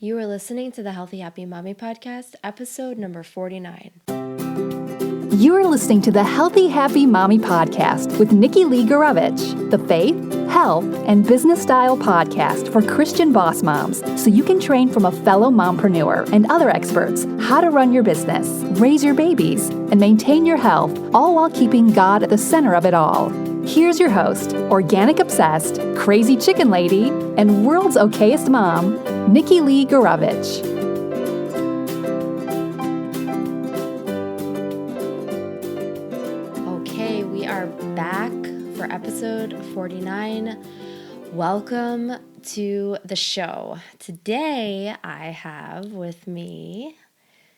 You are listening to the Healthy Happy Mommy Podcast, episode number 49. You are listening to the Healthy Happy Mommy Podcast with Nikki Lee Gorovich, the faith, health, and business style podcast for Christian boss moms, so you can train from a fellow mompreneur and other experts how to run your business, raise your babies, and maintain your health, all while keeping God at the center of it all. Here's your host, organic obsessed, crazy chicken lady, and world's okayest mom, Nikki Lee Gorovich. Okay, we are back for episode 49. Welcome to the show. Today I have with me,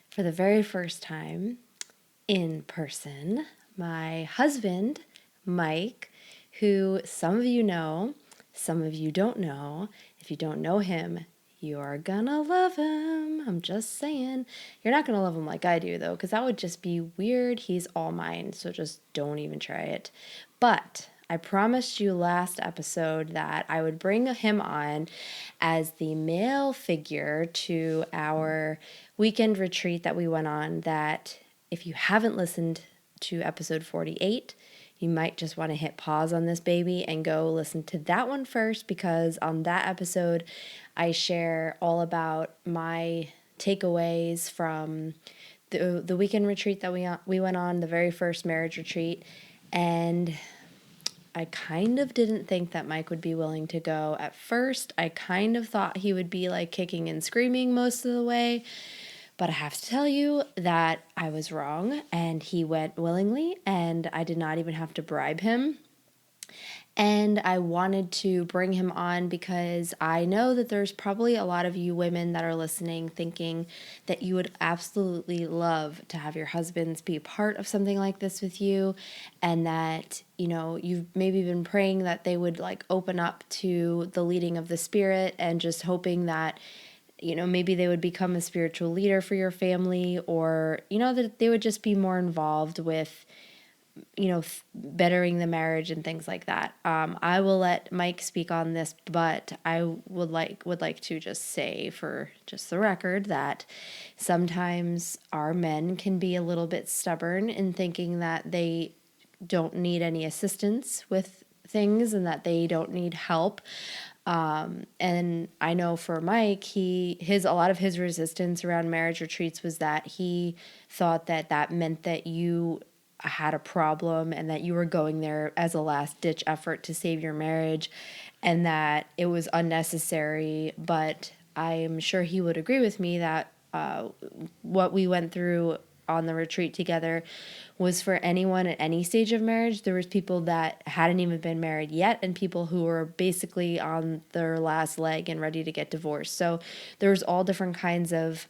for the very first time in person, my husband, Mike, who some of you know, some of you don't know. If you don't know him, you're gonna love him. I'm just saying. You're not gonna love him like I do, though, because that would just be weird. He's all mine, so just don't even try it. But I promised you last episode that I would bring him on as the male figure to our weekend retreat that we went on, that if you haven't listened to episode 48, you might just want to hit pause on this baby and go listen to that one first, because on that episode, I share all about my takeaways from the weekend retreat that we went on, the very first marriage retreat. And I kind of didn't think that Mike would be willing to go at first. I kind of thought he would be like kicking and screaming most of the way. But I have to tell you that I was wrong, and he went willingly, and I did not even have to bribe him. And I wanted to bring him on because I know that there's probably a lot of you women that are listening thinking that you would absolutely love to have your husbands be a part of something like this with you, and that, you know, you've maybe been praying that they would like open up to the leading of the Spirit, and just hoping that, you know, maybe they would become a spiritual leader for your family, or, you know, that they would just be more involved with, you know, bettering the marriage and things like that. I will let Mike speak on this, but I would like to just say, for just the record, that sometimes our men can be a little bit stubborn in thinking that they don't need any assistance with things and that they don't need help. And I know for Mike, a lot of his resistance around marriage retreats was that he thought that meant that you had a problem and that you were going there as a last ditch effort to save your marriage, and that it was unnecessary. But I'm sure he would agree with me that what we went through on the retreat together was for anyone at any stage of marriage. There was people that hadn't even been married yet, and people who were basically on their last leg and ready to get divorced. So there was all different kinds of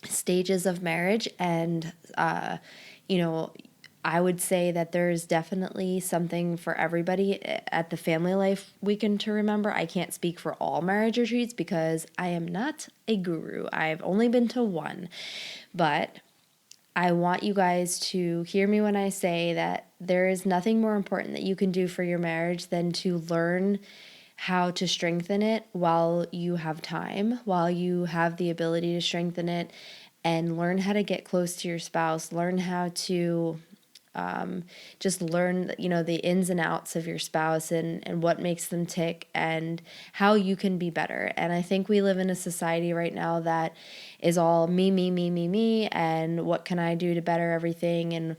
stages of marriage. And, you know, I would say that there's definitely something for everybody at the Family Life Weekend to remember. I can't speak for all marriage retreats because I am not a guru. I've only been to one. But I want you guys to hear me when I say that there is nothing more important that you can do for your marriage than to learn how to strengthen it while you have time, while you have the ability to strengthen it, and learn how to get close to your spouse, learn how to just learn, you know, the ins and outs of your spouse, and what makes them tick, and how you can be better. And I think we live in a society right now that is all me, and what can I do to better everything? And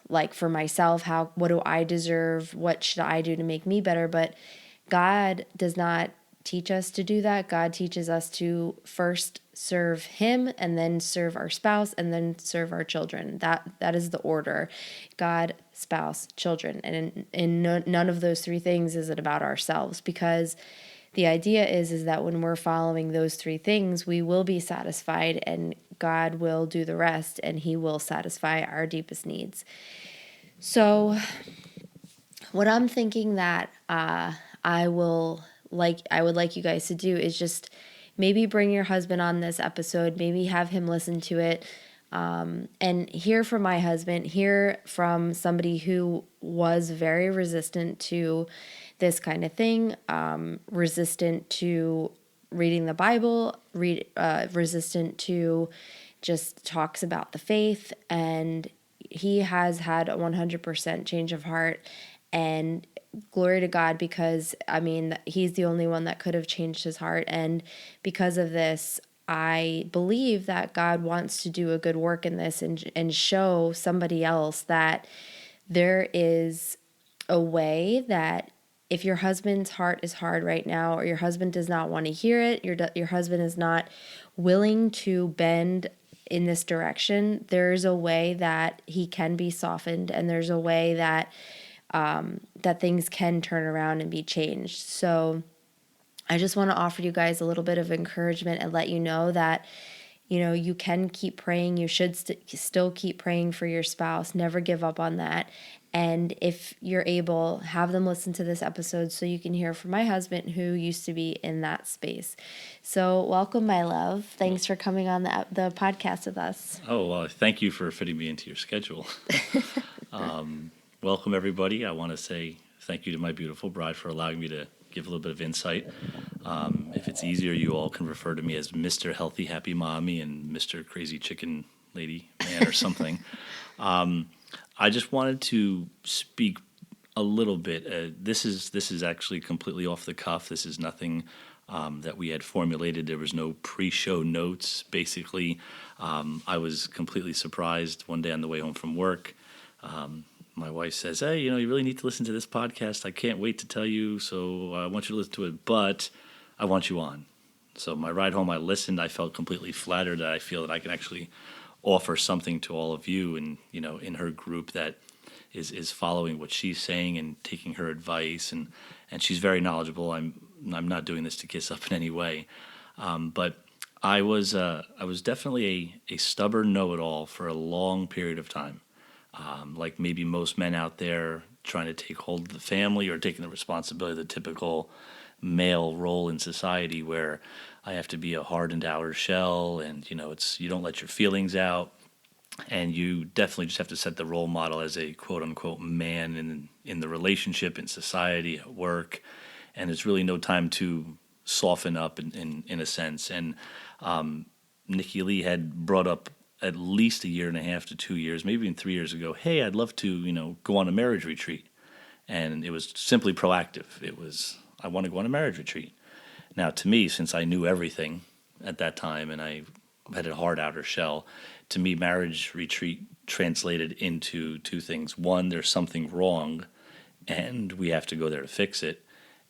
like for myself, what do I deserve? What should I do to make me better? But God does not teach us to do that. God teaches us to first serve Him, and then serve our spouse, and then serve our children. That is the order: God, spouse, children. And in none of those three things is it about ourselves, because the idea is that when we're following those three things, we will be satisfied, and God will do the rest, and He will satisfy our deepest needs. So what I'm thinking that I would like you guys to do is just maybe bring your husband on this episode, maybe have him listen to it, and hear from my husband, hear from somebody who was very resistant to this kind of thing, resistant to reading the Bible, resistant to just talks about the faith, and he has had a 100% change of heart. And glory to God, because I mean, he's the only one that could have changed his heart. And because of this, I believe that God wants to do a good work in this and show somebody else that there is a way that if your husband's heart is hard right now, or your husband does not want to hear it, your husband is not willing to bend in this direction, there's a way that he can be softened, and there's a way that that things can turn around and be changed. So I just want to offer you guys a little bit of encouragement and let you know that, you know, you can keep praying. You should still keep praying for your spouse. Never give up on that. And if you're able, have them listen to this episode so you can hear from my husband, who used to be in that space. So welcome, my love. Thanks for coming on the podcast with us. Oh, well, thank you for fitting me into your schedule. Welcome, everybody. I want to say thank you to my beautiful bride for allowing me to give a little bit of insight. If it's easier, you all can refer to me as Mr. Healthy Happy Mommy and Mr. Crazy Chicken Lady Man or something. I just wanted to speak a little bit. This is actually completely off the cuff. This is nothing that we had formulated. There was no pre-show notes. Basically, I was completely surprised one day on the way home from work. My wife says, "Hey, you really need to listen to this podcast. I can't wait to tell you, so I want you to listen to it, but I want you on." So my ride home, I listened. I felt completely flattered that I feel that I can actually offer something to all of you, and in her group that is following what she's saying and taking her advice, and she's very knowledgeable. I'm not doing this to kiss up in any way, but I was definitely a stubborn know-it-all for a long period of time. Like maybe most men out there trying to take hold of the family or taking the responsibility of the typical male role in society, where I have to be a hardened outer shell, and you don't let your feelings out, and you definitely just have to set the role model as a quote unquote man in the relationship, in society, at work, and there's really no time to soften up in a sense. And Nikki Lee had brought up at least a year and a half to 2 years, maybe even 3 years ago, "Hey, I'd love to, go on a marriage retreat." And it was simply proactive. It was, "I want to go on a marriage retreat." Now, to me, since I knew everything at that time and I had a hard outer shell, to me, marriage retreat translated into two things. One, there's something wrong, and we have to go there to fix it.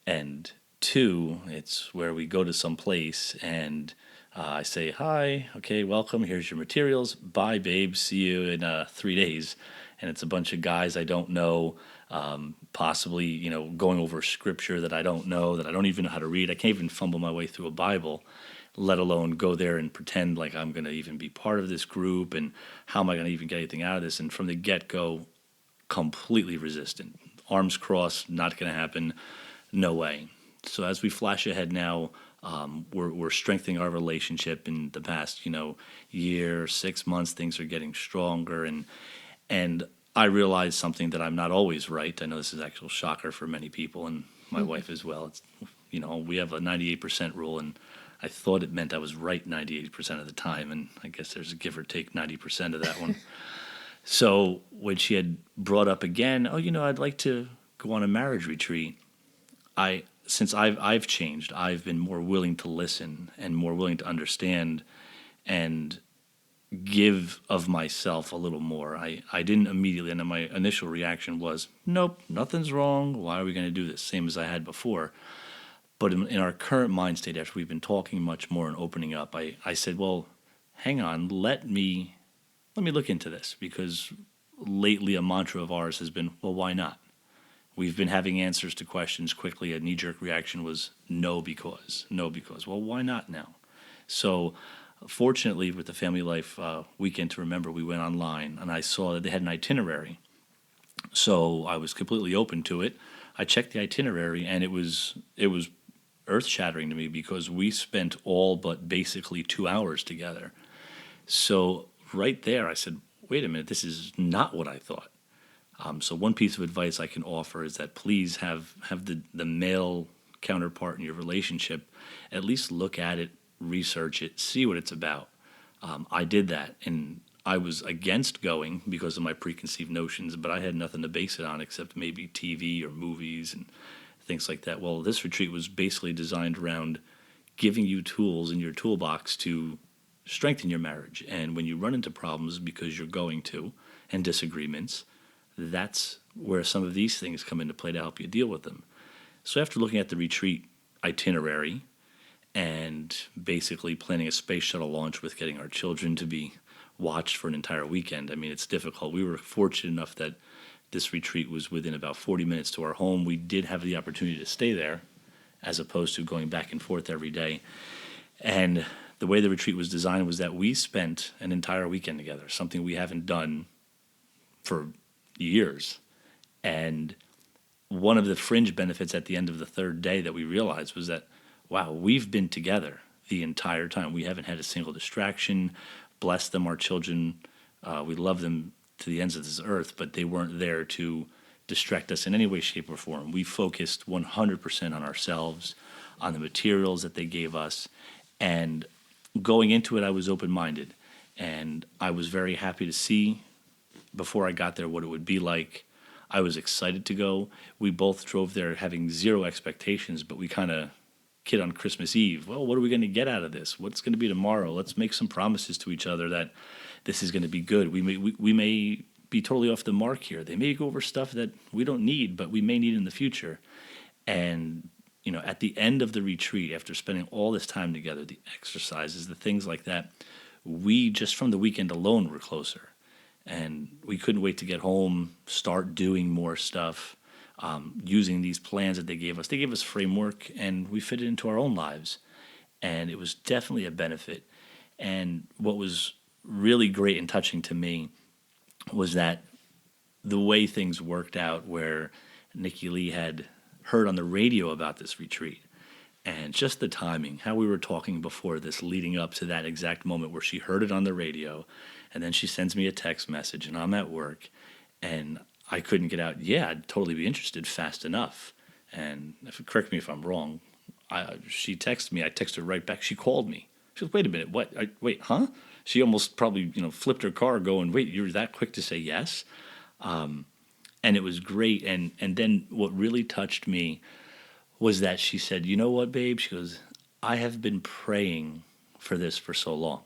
And two, it's where we go to some place and I say, "Hi, okay, welcome, here's your materials, bye, babe, see you in 3 days." And it's a bunch of guys I don't know, possibly, going over scripture that I don't know, that I don't even know how to read. I can't even fumble my way through a Bible, let alone go there and pretend like I'm going to even be part of this group, and how am I going to even get anything out of this? And from the get-go, completely resistant. Arms crossed, not going to happen, no way. So as we flash ahead now, we're strengthening our relationship. In the past, year, 6 months, things are getting stronger, and I realize something, that I'm not always right. I know this is an actual shocker for many people, and my wife as well. It's, we have a 98% rule, and I thought it meant I was right 98% of the time, and I guess there's a give or take 90% of that one. So when she had brought up again, "Oh, I'd like to go on a marriage retreat," since I've changed, I've been more willing to listen and more willing to understand and give of myself a little more. I didn't immediately, and my initial reaction was, "Nope, nothing's wrong. Why are we going to do this?" Same as I had before. But in our current mind state, after we've been talking much more and opening up, I said, "Well, hang on, let me look into this," because lately a mantra of ours has been, "Well, why not?" We've been having answers to questions quickly. A knee-jerk reaction was no because. Well, why not now? So fortunately, with the Family Life Weekend to Remember, we went online, and I saw that they had an itinerary. So I was completely open to it. I checked the itinerary, and it was earth-shattering to me, because we spent all but basically 2 hours together. So right there, I said, wait a minute, this is not what I thought. So one piece of advice I can offer is that please have the male counterpart in your relationship at least look at it, research it, see what it's about. I did that, and I was against going because of my preconceived notions, but I had nothing to base it on except maybe TV or movies and things like that. Well, this retreat was basically designed around giving you tools in your toolbox to strengthen your marriage. And when you run into problems, because you're going to, and disagreements, that's where some of these things come into play to help you deal with them. So after looking at the retreat itinerary and basically planning a space shuttle launch with getting our children to be watched for an entire weekend, I mean, it's difficult. We were fortunate enough that this retreat was within about 40 minutes to our home. We did have the opportunity to stay there as opposed to going back and forth every day. And the way the retreat was designed was that we spent an entire weekend together, something we haven't done for years. And one of the fringe benefits at the end of the third day that we realized was that, wow, we've been together the entire time. We haven't had a single distraction. Bless them, our children. We love them to the ends of this earth, but they weren't there to distract us in any way, shape, or form. We focused 100% on ourselves, on the materials that they gave us. And going into it, I was open-minded. And I was very happy to see, before I got there, what it would be like. I was excited to go. We both drove there having zero expectations, but we kind of kid on Christmas Eve. Well, what are we going to get out of this? What's going to be tomorrow? Let's make some promises to each other that this is going to be good. We may be totally off the mark here. They may go over stuff that we don't need, but we may need in the future. And, you know, at the end of the retreat, after spending all this time together, the exercises, the things like that, we just from the weekend alone were closer. And we couldn't wait to get home, start doing more stuff, using these plans that they gave us. They gave us framework, and we fit it into our own lives. And it was definitely a benefit. And what was really great and touching to me was that the way things worked out, where Nikki Lee had heard on the radio about this retreat, and just the timing, how we were talking before this, leading up to that exact moment where she heard it on the radio, and then she sends me a text message, and I'm at work, and I couldn't get out. Yeah, I'd totally be interested fast enough. And correct me if I'm wrong, she texted me. I texted her right back. She called me. She goes, "Wait a minute, what? Wait, huh?" She almost probably flipped her car, going, "Wait, you're that quick to say yes?" And it was great. And then what really touched me was that she said, "You know what, babe?" She goes, "I have been praying for this for so long."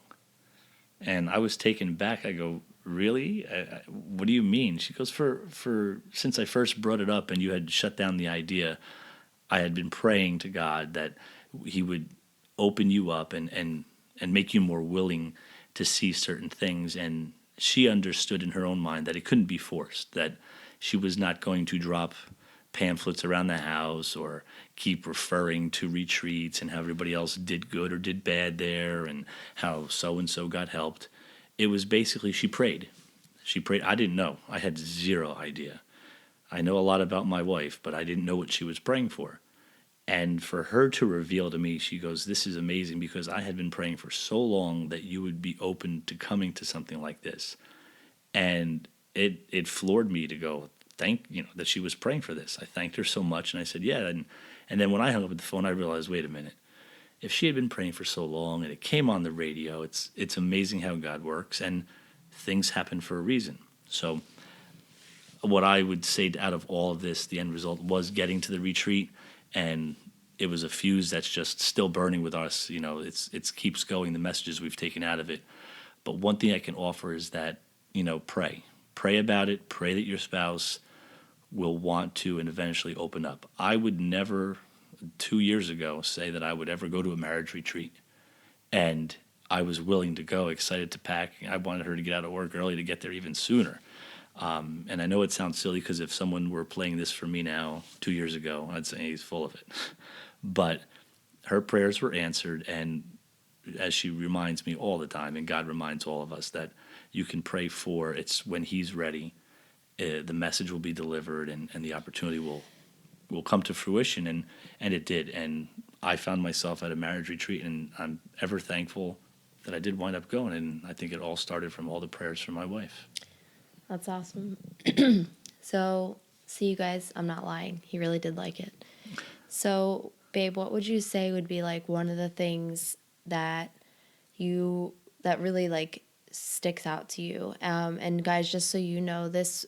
And I was taken back. I go, "Really? What do you mean?" She goes, for since I first brought it up and you had shut down the idea, I had been praying to God that he would open you up and make you more willing to see certain things. And she understood in her own mind that it couldn't be forced, that she was not going to drop pamphlets around the house or keep referring to retreats and how everybody else did good or did bad there and how so-and-so got helped. It was basically she prayed. She prayed. I didn't know. I had zero idea. I know a lot about my wife, but I didn't know what she was praying for. And for her to reveal to me, she goes, "This is amazing because I had been praying for so long that you would be open to coming to something like this." And it floored me to go, that she was praying for this. I thanked her so much, and I said, "Yeah." And then when I hung up the phone, I realized, wait a minute. If she had been praying for so long and it came on the radio, it's amazing how God works, and things happen for a reason. So what I would say out of all of this, the end result was getting to the retreat, and it was a fuse that's just still burning with us. It keeps going, the messages we've taken out of it. But one thing I can offer is that, pray about it, pray that your spouse will want to and eventually open up. I would never 2 years ago say that I would ever go to a marriage retreat. And I was willing to go, excited to pack. I wanted her to get out of work early to get there even sooner. And I know it sounds silly because if someone were playing this for me now 2 years ago, I'd say he's full of it. But her prayers were answered. And as she reminds me all the time, and God reminds all of us, that you can pray for, it's when he's ready, the message will be delivered and the opportunity will come to fruition, and it did. And I found myself at a marriage retreat, and I'm ever thankful that I did wind up going. And I think it all started from all the prayers from my wife. That's awesome. So, see, you guys, I'm not lying. He really did like it. So, Babe, what would you say would be like one of the things that that really like sticks out to you? And guys, just so you know, this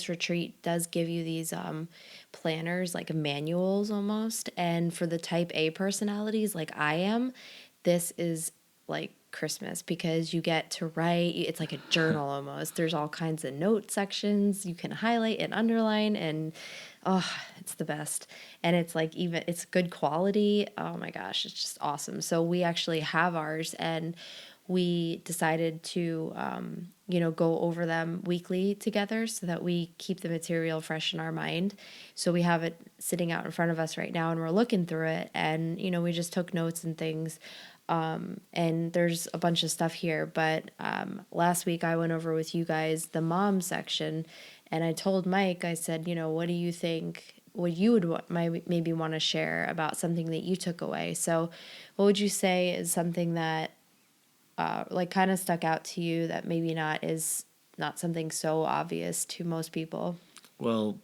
retreat does give you these planners, like manuals almost. And for the type A personalities like I am, this is like Christmas because you get to write. It's like a journal almost. There's all kinds of note sections you can highlight and underline, and oh, it's the best. And it's like it's good quality. Oh my gosh, it's just awesome. So we actually have ours, and we decided to go over them weekly together so that we keep the material fresh in our mind. So we have it sitting out in front of us right now, and we're looking through it, and we just took notes and things. And there's a bunch of stuff here, but last week I went over with you guys the mom section, and I told Mike, I said, what do you think, what you would maybe want to share about something that you took away? So what would you say is something that like kind of stuck out to you that maybe is not something so obvious to most people? Well,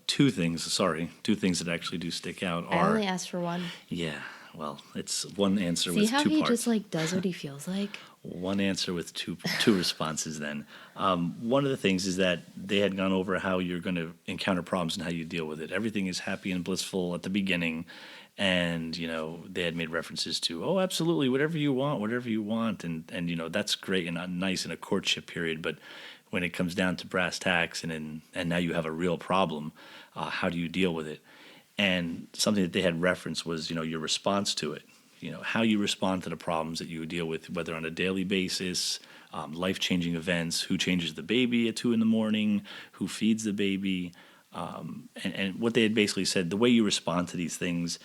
two things that actually do stick out I are... only asked for one. Yeah, well, it's one answer See with how two he parts. just like does what he feels like? One answer with two responses then. One of the things is that they had gone over how you're going to encounter problems and how you deal with it. Everything is happy and blissful at the beginning, and they had made references to, oh, absolutely, whatever you want, and that's great and nice in a courtship period, but when it comes down to brass tacks and now you have a real problem, how do you deal with it? And something that they had referenced was your response to it. How you respond to the problems that you deal with, whether on a daily basis, life-changing events, who changes the baby at 2 a.m, who feeds the baby, and what they had basically said, the way you respond to these things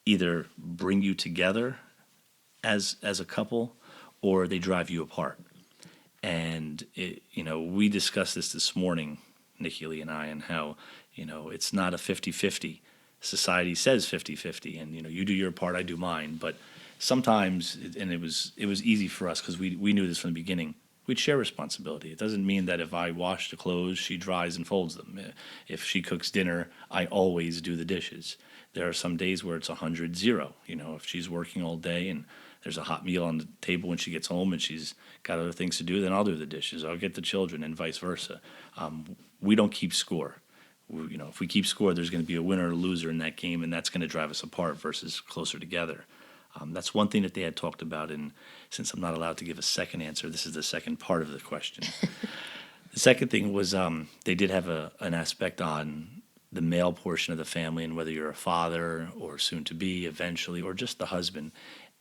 either bring you together as a couple, or they drive you apart. And we discussed this morning, Nikki Lee and I, and how it's not a 50-50. Society says 50-50, and you do your part, I do mine. But sometimes, and it was easy for us because we knew this from the beginning, we'd share responsibility. It doesn't mean that if I wash the clothes, she dries and folds them. If she cooks dinner, I always do the dishes. There are some days where it's 100-0. If she's working all day and there's a hot meal on the table when she gets home and she's got other things to do, then I'll do the dishes. I'll get the children, and vice versa. We don't keep score. If we keep score, there's going to be a winner or a loser in that game, and that's going to drive us apart versus closer together. That's one thing that they had talked about, and since I'm not allowed to give a second answer, this is the second part of the question. The second thing was they did have an aspect on the male portion of the family and whether you're a father or soon to be eventually or just the husband.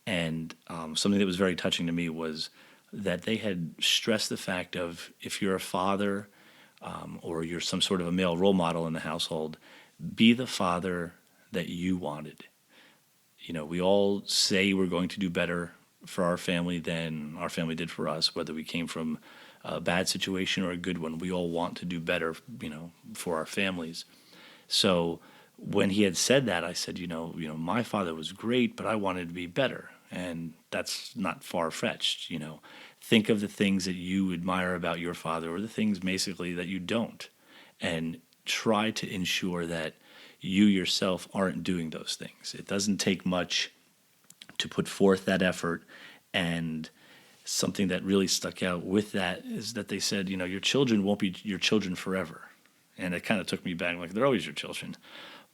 And something that was very touching to me was that they had stressed the fact of if you're a father or you're some sort of a male role model in the household, be the father that you wanted. We all say we're going to do better for our family than our family did for us, whether we came from a bad situation or a good one. We all want to do better, for our families. So when he had said that, I said, my father was great, but I wanted to be better. And that's not far-fetched, Think of the things that you admire about your father or the things basically that you don't. And try to ensure that you yourself aren't doing those things. It doesn't take much to put forth that effort. And something that really stuck out with that is that they said, your children won't be your children forever. And it kind of took me back, like, they're always your children.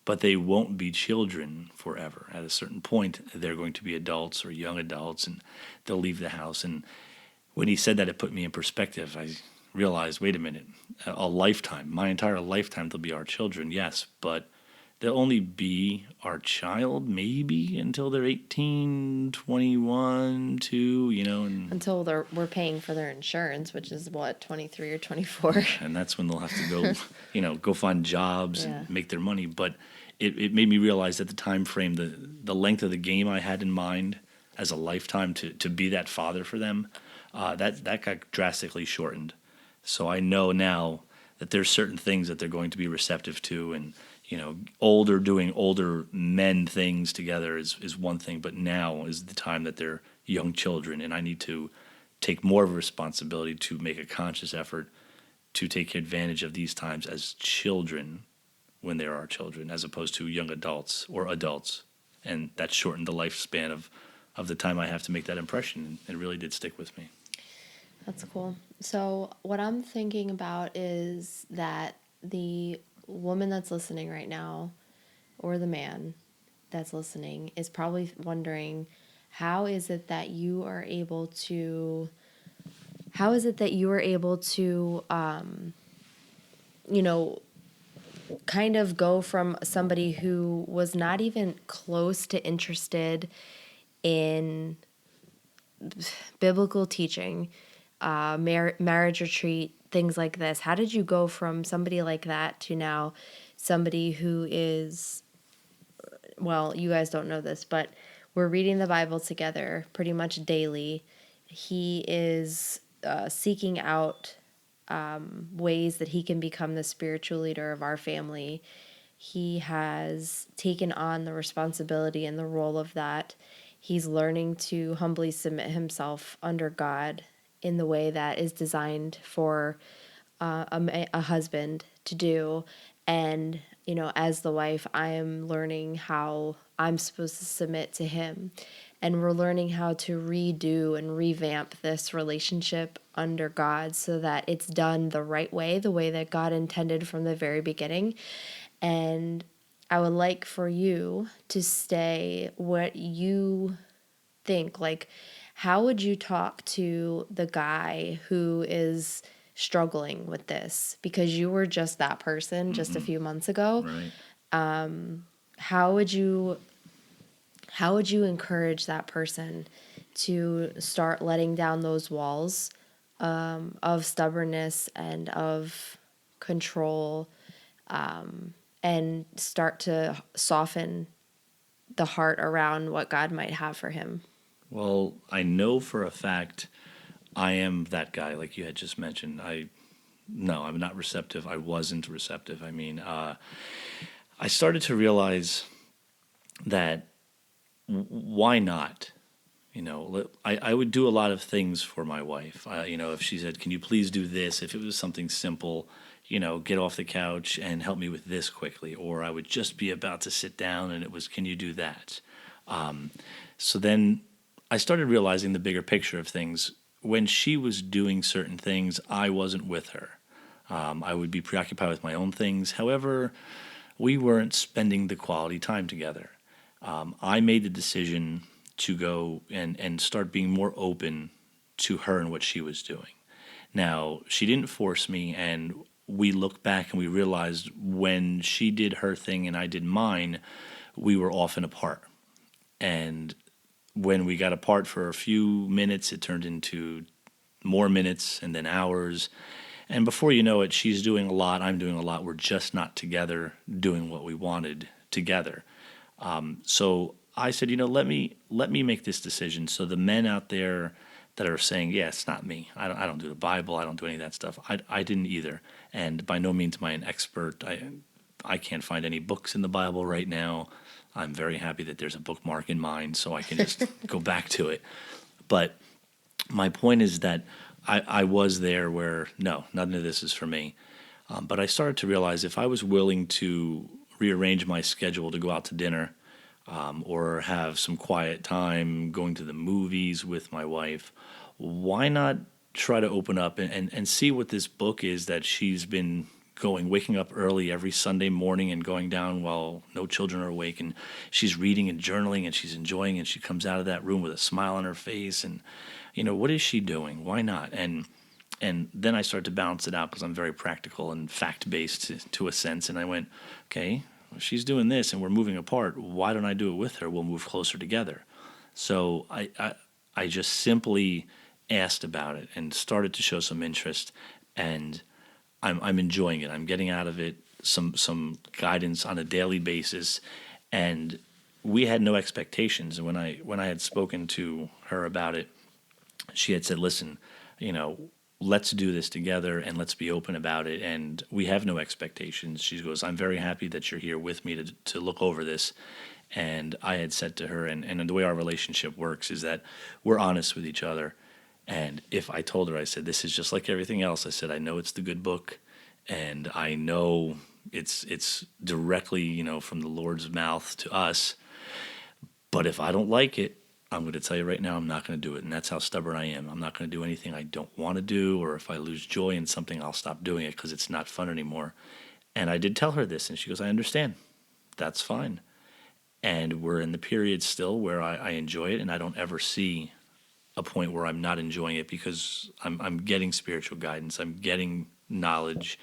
But they won't be children forever. At a certain point, they're going to be adults or young adults, and they'll leave the house. And when he said that, it put me in perspective. I realized, wait a minute, a lifetime, my entire lifetime, they'll be our children, yes, but they'll only be our child maybe until they're 18, 21, 2, And Until we're paying for their insurance, which is what, 23 or 24. And that's when they'll have to go, go find jobs Yeah. and make their money. But it made me realize that the time frame, the length of the game I had in mind as a lifetime to be that father for them, that got drastically shortened. So I know now that there's certain things that they're going to be receptive to, and doing older men things together is one thing, but now is the time that they're young children, and I need to take more of a responsibility to make a conscious effort to take advantage of these times as children when they are children, as opposed to young adults or adults. and that shortened the lifespan of the time I have to make that impression. And it really did stick with me. That's cool. So, what I'm thinking about is that the woman that's listening right now, or the man that's listening, is probably wondering, how is it that you are able to, how is it that you are able to, you know, kind of go from somebody who was not even close to interested in biblical teaching, marriage retreat, things like this. How did you go from somebody like that to now somebody who is, well, you guys don't know this, but we're reading the Bible together pretty much daily. He is seeking out ways that he can become the spiritual leader of our family. He has taken on the responsibility and the role of that. He's learning to humbly submit himself under God in the way that is designed for a husband to do. And, you know, as the wife, I am learning how I'm supposed to submit to him. And we're learning how to redo and revamp this relationship under God so that it's done the right way, the way that God intended from the very beginning. And I would like for you to say what you think. Like, how would you talk to the guy who is struggling with this? Because you were just that person just a few months ago. Right. How would you encourage that person to start letting down those walls of stubbornness and of control, and start to soften the heart around what God might have for him? Well, I know for a fact I am that guy, like you had just mentioned. No, I'm not receptive. I wasn't receptive. I mean, I started to realize that why not? You know, I would do a lot of things for my wife. You know, if she said, "Can you please do this?" If it was something simple, you know, get off the couch and help me with this quickly, or I would just be about to sit down and it was, "Can you do that?" So then I started realizing the bigger picture of things. When she was doing certain things, I wasn't with her. I would be preoccupied with my own things. However, we weren't spending the quality time together. I made the decision to go and start being more open to her and what she was doing. Now, she didn't force me, and we looked back and we realized when she did her thing and I did mine, we were often apart. And when we got apart for a few minutes, it turned into more minutes and then hours. And before you know it, she's doing a lot, I'm doing a lot. We're just not together doing what we wanted together. So I said, you know, let me make this decision. So the men out there that are saying, yeah, it's not me. I don't do the Bible. I don't do any of that stuff. I didn't either. And by no means am I an expert. I can't find any books in the Bible right now. I'm very happy that there's a bookmark in mine so I can just go back to it. But my point is that I was there where, no, none of this is for me. But I started to realize if I was willing to rearrange my schedule to go out to dinner, or have some quiet time going to the movies with my wife, why not try to open up and see what this book is that she's been waking up early every Sunday morning and going down while no children are awake, and she's reading and journaling and she's enjoying, and she comes out of that room with a smile on her face, and you know, what is she doing? Why not? And then I started to balance it out because I'm very practical and fact-based to a sense, and I went, okay, she's doing this and we're moving apart. Why don't I do it with her? We'll move closer together. So I just simply asked about it and started to show some interest, and I'm enjoying it. I'm getting out of it some guidance on a daily basis, and we had no expectations. And when I had spoken to her about it, she had said, "Listen, you know, let's do this together and let's be open about it. And we have no expectations." She goes, "I'm very happy that you're here with me to look over this." And I had said to her, and the way our relationship works is that we're honest with each other. And if I told her, I said, "This is just like everything else." I said, "I know it's the good book, and I know it's directly, you know, from the Lord's mouth to us. But if I don't like it, I'm going to tell you right now, I'm not going to do it. And that's how stubborn I am. I'm not going to do anything I don't want to do, or if I lose joy in something, I'll stop doing it because it's not fun anymore. And I did tell her this, and she goes, I understand. That's fine. And we're in the period still where I enjoy it, and I don't ever see a point where I'm not enjoying it because I'm getting spiritual guidance. I'm getting knowledge.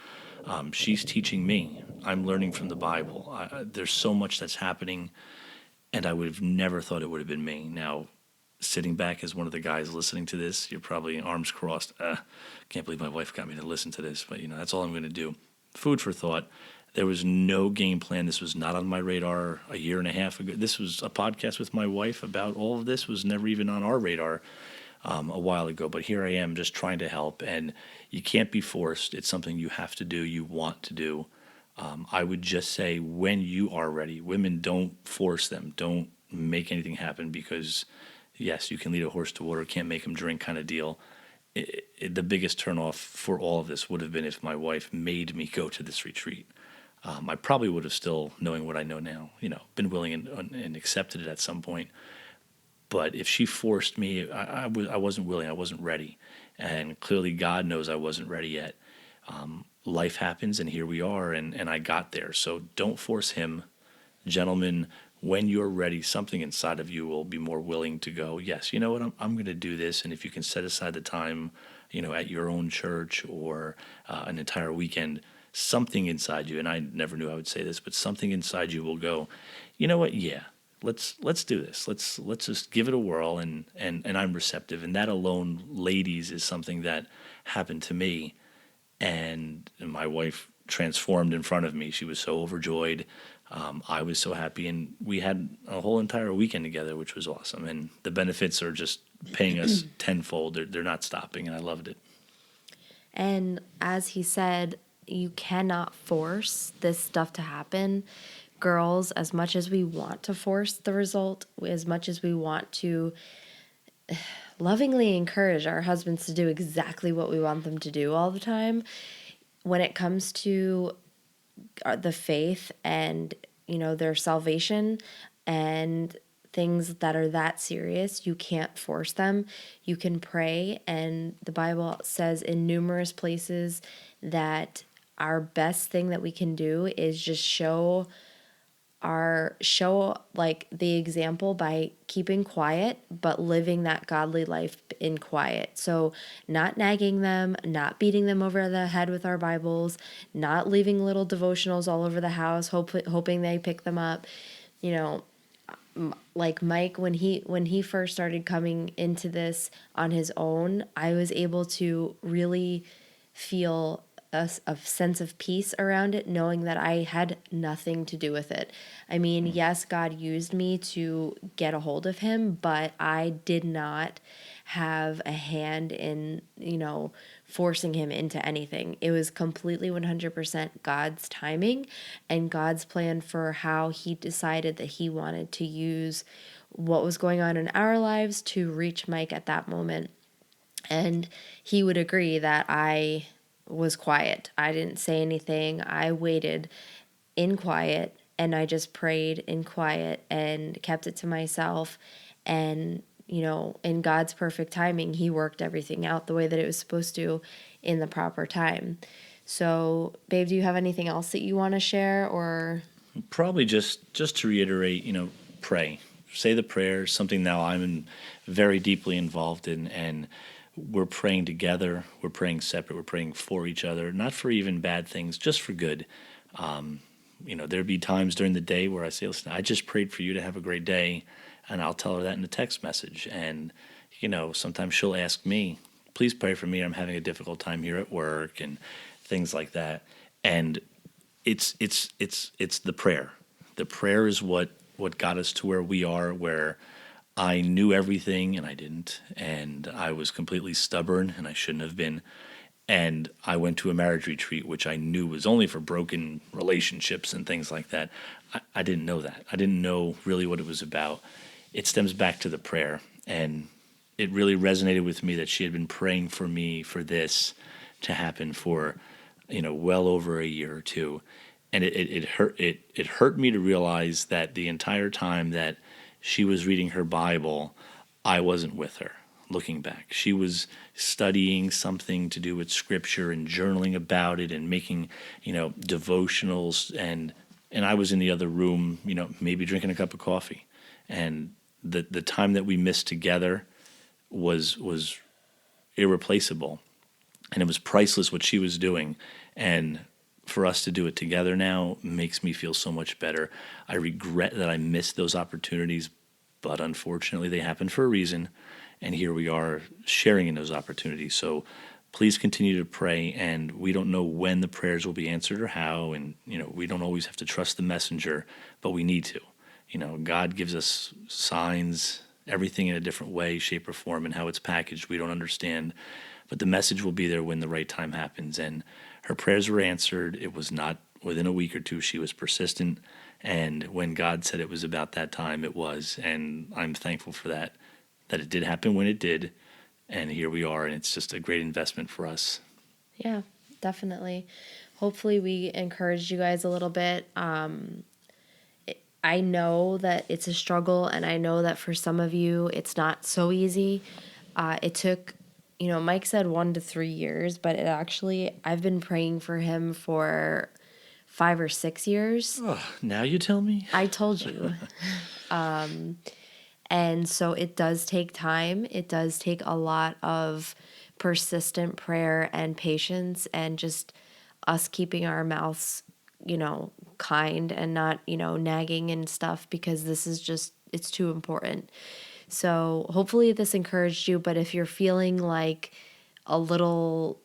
She's teaching me. I'm learning from the Bible. There's so much that's happening, and I would have never thought it would have been me. Now, sitting back as one of the guys listening to this, you're probably arms crossed. Can't believe my wife got me to listen to this, but that's all I'm going to do. Food for thought. There was no game plan. This was not on my radar a year and a half ago. This was a podcast with my wife about all of this. Was never even on our radar a while ago. But here I am just trying to help. And you can't be forced. It's something you have to do, you want to do. I would just say when you are ready, women, don't force them. Don't make anything happen because, yes, you can lead a horse to water, can't make him drink kind of deal. The biggest turnoff for all of this would have been if my wife made me go to this retreat. I probably would have still, knowing what I know now, been willing and accepted it at some point. But if she forced me, I wasn't willing. I wasn't ready. And clearly God knows I wasn't ready yet. Life happens, and here we are, and I got there. So don't force him. Gentlemen, when you're ready, something inside of you will be more willing to go, yes, you know what, I'm going to do this. And if you can set aside the time, at your own church or an entire weekend, something inside you, and I never knew I would say this, but something inside you will go, you know what, yeah, let's do this. Let's just give it a whirl, and I'm receptive. And that alone, ladies, is something that happened to me. And my wife transformed in front of me. She was so overjoyed. I was so happy, and we had a whole entire weekend together, which was awesome. And the benefits are just paying us tenfold. They're not stopping, and I loved it. And as he said, you cannot force this stuff to happen. Girls, as much as we want to force the result, as much as we want to lovingly encourage our husbands to do exactly what we want them to do all the time, when it comes to the faith and, their salvation and things that are that serious, you can't force them. You can pray, and the Bible says in numerous places that our best thing that we can do is just show like the example by keeping quiet, but living that godly life in quiet. So not nagging them, not beating them over the head with our Bibles, not leaving little devotionals all over the house, hoping they pick them up. Like Mike, when he first started coming into this on his own, I was able to really feel a sense of peace around it, knowing that I had nothing to do with it. I mean, yes, God used me to get a hold of him, but I did not have a hand in, forcing him into anything. It was completely 100% God's timing and God's plan for how he decided that he wanted to use what was going on in our lives to reach Mike at that moment. And he would agree that I was quiet. I didn't say anything. I waited in quiet, and I just prayed in quiet and kept it to myself. And, in God's perfect timing, he worked everything out the way that it was supposed to in the proper time. So, babe, do you have anything else that you want to share, or? Probably just to reiterate, pray. Say the prayers, something now I'm very deeply involved in, and we're praying together, we're praying separate, we're praying for each other, not for even bad things, just for good. There'd be times during the day where I say, listen, I just prayed for you to have a great day, and I'll tell her that in a text message. And, sometimes she'll ask me, please pray for me, I'm having a difficult time here at work, and things like that. And it's the prayer. The prayer is what got us to where we are, where I knew everything and I didn't, and I was completely stubborn and I shouldn't have been. And I went to a marriage retreat, which I knew was only for broken relationships and things like that. I didn't know that. I didn't know really what it was about. It stems back to the prayer, and it really resonated with me that she had been praying for me for this to happen for, well over a year or two. And it hurt me to realize that the entire time that she was reading her Bible, I wasn't with her. Looking back, she was studying something to do with scripture and journaling about it and making, devotionals, and I was in the other room, maybe drinking a cup of coffee. And the time that we missed together was irreplaceable, and it was priceless what she was doing. And for us to do it together now makes me feel so much better. I regret that I missed those opportunities, but unfortunately they happened for a reason, and here we are sharing in those opportunities. So please continue to pray, and we don't know when the prayers will be answered or how, and we don't always have to trust the messenger, but we need to. God gives us signs, everything in a different way, shape, or form, and how it's packaged we don't understand, but the message will be there when the right time happens. And her prayers were answered. It was not within a week or two. She was persistent, and when God said it was about that time, it was. And I'm thankful for that it did happen when it did, and here we are, and it's just a great investment for us. Yeah, definitely. Hopefully we encouraged you guys a little bit. I know that it's a struggle, and I know that for some of you it's not so easy. It took, Mike said 1 to 3 years, but I've been praying for him for 5 or 6 years. Oh, now you tell me? I told you. And so it does take time. It does take a lot of persistent prayer and patience, and just us keeping our mouths, kind and not, nagging and stuff, because this is just, it's too important. So hopefully this encouraged you, but if you're feeling like a little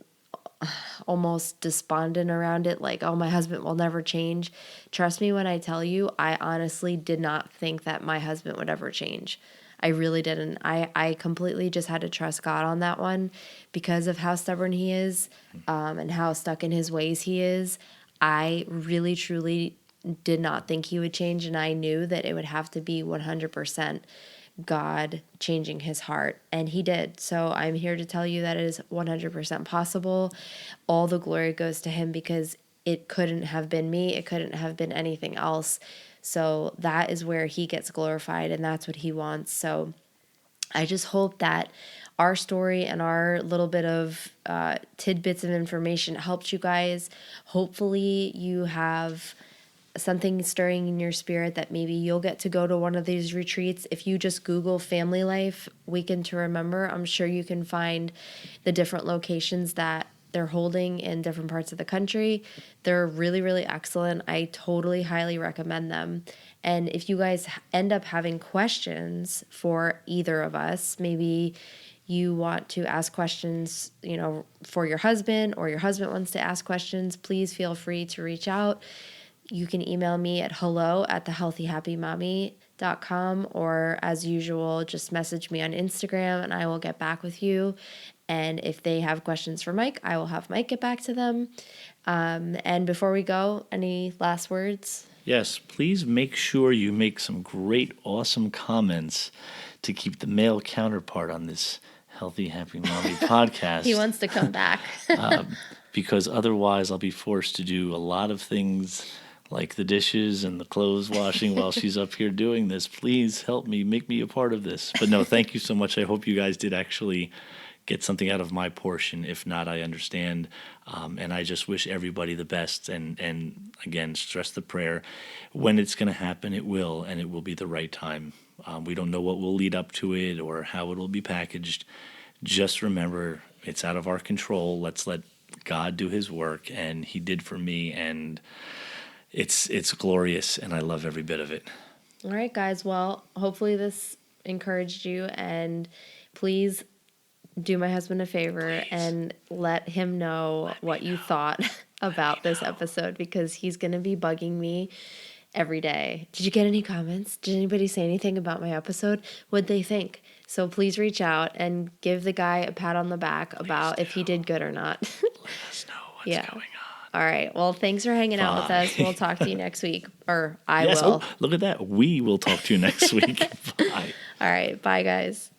almost despondent around it, like, oh, my husband will never change, trust me when I tell you, I honestly did not think that my husband would ever change. I really didn't. I completely just had to trust God on that one because of how stubborn he is, and how stuck in his ways he is. I really, truly did not think he would change, and I knew that it would have to be 100% God changing his heart, and he did. So I'm here to tell you that it is 100% possible. All the glory goes to him, because it couldn't have been me. It couldn't have been anything else. So that is where he gets glorified, and that's what he wants. So I just hope that our story and our little bit of tidbits of information helped you guys. Hopefully you have something stirring in your spirit that maybe you'll get to go to one of these retreats. If you just Google Family Life Weekend to Remember, I'm sure you can find the different locations that they're holding in different parts of the country. They're really, really excellent. I totally highly recommend them. And if you guys end up having questions for either of us, maybe you want to ask questions, for your husband, or your husband wants to ask questions, please feel free to reach out. You can email me at hello@thehealthyhappymommy.com, or as usual, just message me on Instagram and I will get back with you. And if they have questions for Mike, I will have Mike get back to them. And before we go, any last words? Yes, please make sure you make some great, awesome comments to keep the male counterpart on this Healthy Happy Mommy podcast. He wants to come back. Because otherwise I'll be forced to do a lot of things like the dishes and the clothes washing while she's up here doing this. Please help me, make me a part of this. But no, thank you so much. I hope you guys did actually get something out of my portion. If not, I understand. And I just wish everybody the best. And again, stress the prayer. When it's going to happen, it will, and it will be the right time. We don't know what will lead up to it or how it will be packaged. Just remember, it's out of our control. Let's let God do his work, and he did for me, and it's glorious, and I love every bit of it. All right, guys. Well, hopefully this encouraged you, and please do my husband a favor and let him know what you thought about this episode, because he's going to be bugging me every day. Did you get any comments? Did anybody say anything about my episode? What'd they think? So please reach out and give the guy a pat on the back about if he did good or not. Let us know what's going on. All right. Well, thanks for hanging out with us. We'll talk to you next week. Or I Yes. will. Oh, look at that. We will talk to you next week. Bye. All right. Bye, guys.